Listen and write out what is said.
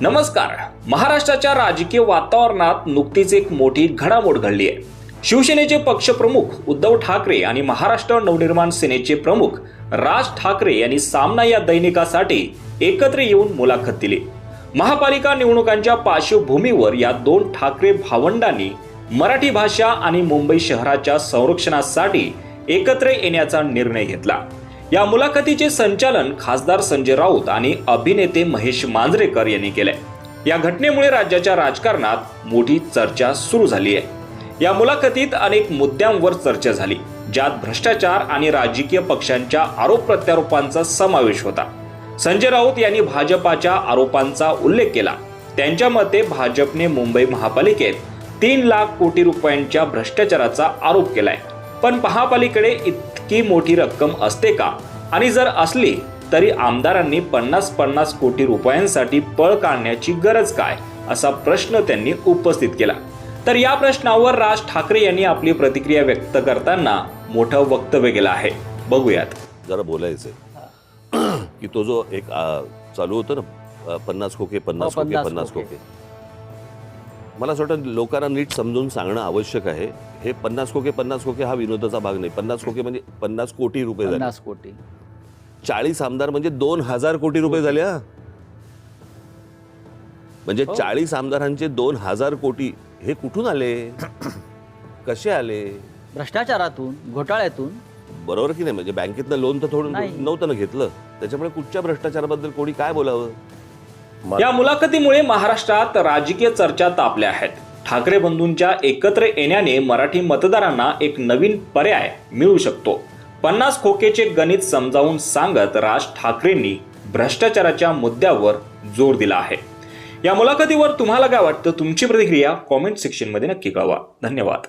नमस्कार. महाराष्ट्राच्या राजकीय वातावरणात नुकतीच एक मोठी घडामोड घडली आहे. शिवसेनेचे पक्षप्रमुख उद्धव ठाकरे आणि महाराष्ट्र नवनिर्माण सेनेचे प्रमुख राज ठाकरे यांनी सामना या दैनिकासाठी एकत्र येऊन मुलाखत दिली. महापालिका निवडणुकांच्या पार्श्वभूमीवर या दोन ठाकरे भावंडांनी मराठी भाषा आणि मुंबई शहराच्या संरक्षणासाठी एकत्र येण्याचा निर्णय घेतला. या मुलाखतीचे संचालन खासदार संजय राऊत आणि अभिनेते महेश मांजरेकर यांनी केले. या घटनेमुळे राज्याच्या राजकारणात मोठी चर्चा सुरू झाली आहे. या मुलाखतीत अनेक मुद्द्यांवर चर्चा झाली, ज्यात भ्रष्टाचार आणि राजकीय पक्षांच्या आरोप प्रत्यारोपांचा समावेश होता. संजय राऊत यांनी भाजपाच्या आरोपांचा उल्लेख केला. त्यांच्या मते भाजपने मुंबई महापालिकेत 3 लाख कोटी रुपयांच्या भ्रष्टाचाराचा आरोप केलाय. पण महापालिकेकडे इतकी मोठी रक्कम असते का, आणि जर असली तरी आमदारांनी 50-50 कोटी रुपयांसाठी पळ काढण्याची गरज काय, असा प्रश्न त्यांनी उपस्थित केला. तर या प्रश्नावर राज ठाकरे यांनी आपली प्रतिक्रिया व्यक्त करताना मोठं वक्तव्य केलं आहे. बघूयात. जरा बोलायचंय की तो जो एक चालू होतं ना, 50 खोके 50 खोके 50 खोके, मला असं वाटतं लोकांना नीट समजून सांगणं आवश्यक आहे. हे 50 खोके हा विनोदाचा भाग नाही. 50 खोके म्हणजे 50 कोटी रुपये झाले. 50 कोटी 40 आमदार म्हणजे 2000 कोटी रुपये झाले. म्हणजे 40 आमदारांचे 2000 कोटी हे कुठून आले, कसे आले? भ्रष्टाचारातून, घोटाळ्यातून. बरोबर की नाही? म्हणजे बँकेतनं लोन तर थोडं नव्हतं ना घेतलं, त्याच्यामुळे कुठच्या भ्रष्टाचाराबद्दल कोणी काय बोलावं? या मुलाखतीमुळे महाराष्ट्रात राजकीय चर्चा तापल्या आहेत. ठाकरे बंधूंच्या एकत्र येण्याने मराठी मतदारांना एक नवीन पर्याय मिळू शकतो. 50 खोकेचे गणित समजावून सांगत राज ठाकरेंनी भ्रष्टाचाराच्या मुद्द्यावर जोर दिला आहे. या मुलाखतीवर तुम्हाला काय वाटतं? तुमची प्रतिक्रिया कॉमेंट सेक्शन मध्ये नक्की कळवा. धन्यवाद.